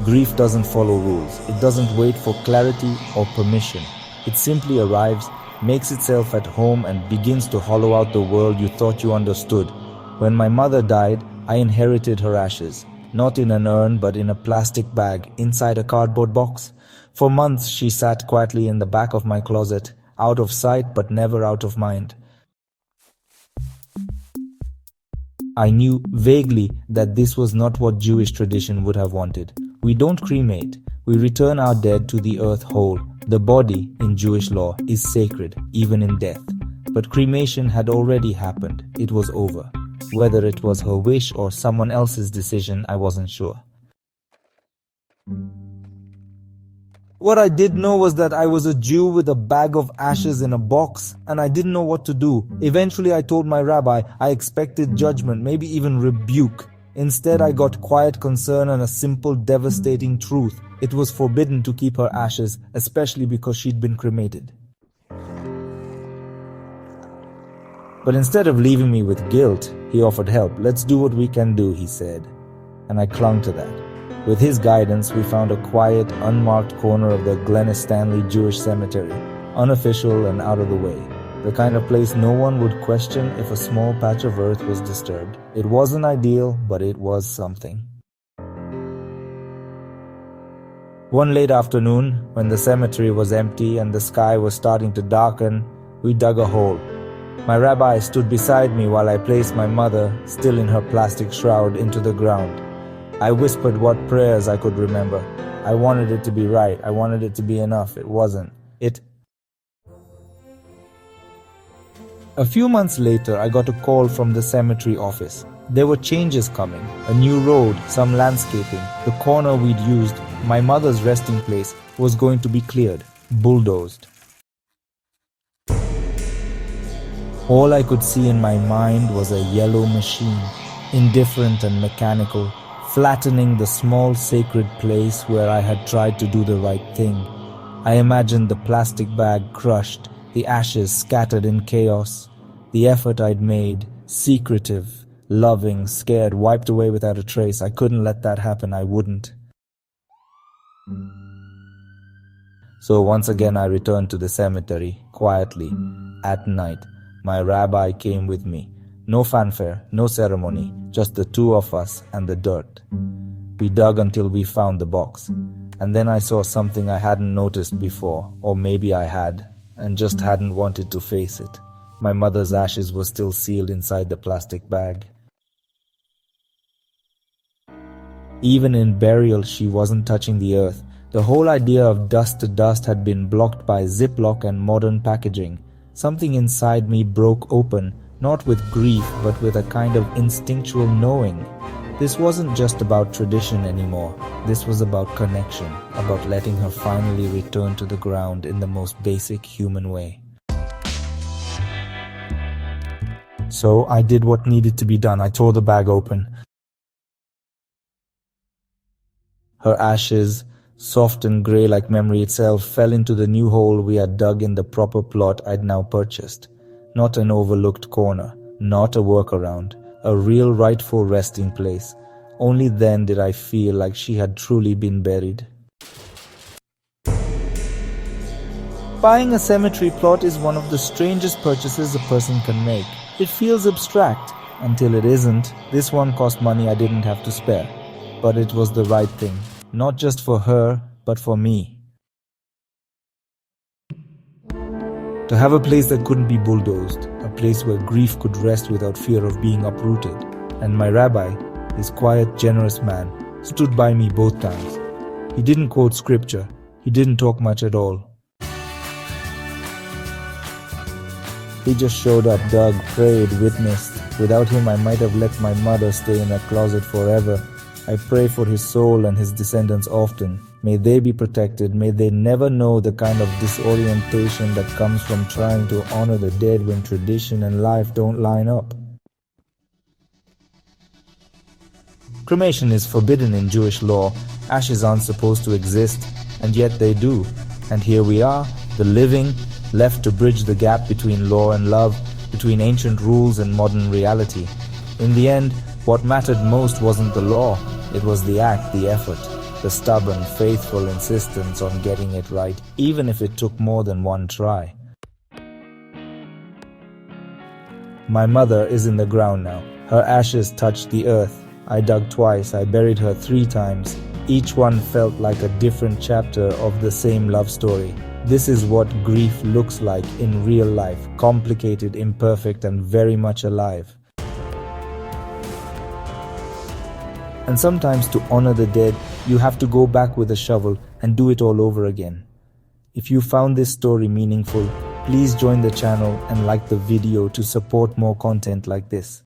Grief doesn't follow rules. It doesn't wait for clarity or permission. It simply arrives, makes itself at home, and begins to hollow out the world you thought you understood. When my mother died, I inherited her ashes, not in an urn but in a plastic bag inside a cardboard box. For months she sat quietly in the back of my closet, out of sight but never out of mind. I knew vaguely that this was not what Jewish tradition would have wanted. We don't cremate. We return our dead to the earth whole. The body, in Jewish law, is sacred, even in death. But cremation had already happened. It was over. Whether it was her wish or someone else's decision, I wasn't sure. What I did know was that I was a Jew with a bag of ashes in a box, and I didn't know what to do. Eventually I told my rabbi I expected judgment, maybe even rebuke. Instead I got quiet concern and a simple, devastating truth. It was forbidden to keep her ashes, especially because she'd been cremated. But instead of leaving me with guilt, he offered help. "Let's do what we can do," he said. And I clung to that. With his guidance, we found a quiet, unmarked corner of the Glennis Stanley Jewish Cemetery, unofficial and out of the way. The kind of place no one would question if a small patch of earth was disturbed. It wasn't ideal, but it was something. One late afternoon, when the cemetery was empty and the sky was starting to darken, we dug a hole. My rabbi stood beside me while I placed my mother, still in her plastic shroud, into the ground. I whispered what prayers I could remember. I wanted it to be right. I wanted it to be enough. It wasn't. A few months later, I got a call from the cemetery office. There were changes coming. A new road, some landscaping. The corner we'd used, my mother's resting place, was going to be cleared, bulldozed. All I could see in my mind was a yellow machine, indifferent and mechanical, flattening the small sacred place where I had tried to do the right thing. I imagined the plastic bag crushed, the ashes scattered in chaos. The effort I'd made, secretive, loving, scared, wiped away without a trace. I couldn't let that happen. I wouldn't. So once again I returned to the cemetery, quietly, at night. My rabbi came with me. No fanfare, no ceremony, just the two of us and the dirt. We dug until we found the box. And then I saw something I hadn't noticed before, or maybe I had, and just hadn't wanted to face it. My mother's ashes were still sealed inside the plastic bag. Even in burial, she wasn't touching the earth. The whole idea of dust to dust had been blocked by Ziploc and modern packaging. Something inside me broke open, not with grief, but with a kind of instinctual knowing. This wasn't just about tradition anymore. This was about connection, about letting her finally return to the ground in the most basic human way. So I did what needed to be done. I tore the bag open. Her ashes, soft and grey like memory itself, fell into the new hole we had dug in the proper plot I'd now purchased. Not an overlooked corner, not a workaround, a real rightful resting place. Only then did I feel like she had truly been buried. Buying a cemetery plot is one of the strangest purchases a person can make. It feels abstract, until it isn't. This one cost money I didn't have to spare. But it was the right thing, not just for her, but for me. To have a place that couldn't be bulldozed, a place where grief could rest without fear of being uprooted. And my rabbi, this quiet, generous man, stood by me both times. He didn't quote scripture. He didn't talk much at all. He just showed up, dug, prayed, witnessed. Without him, I might have let my mother stay in a closet forever. I pray for his soul and his descendants often. May they be protected. May they never know the kind of disorientation that comes from trying to honor the dead when tradition and life don't line up. Cremation is forbidden in Jewish law. Ashes aren't supposed to exist, and yet they do. And here we are, the living, left to bridge the gap between law and love, between ancient rules and modern reality. In the end, what mattered most wasn't the law, it was the act, the effort. the stubborn, faithful insistence on getting it right, even if it took more than one try. My mother is in the ground now. Her ashes touched the earth. I dug twice, I buried her 3 times. Each one felt like a different chapter of the same love story. This is what grief looks like in real life, complicated, imperfect, and very much alive. And sometimes to honor the dead, you have to go back with a shovel and do it all over again. If you found this story meaningful, please join the channel and like the video to support more content like this.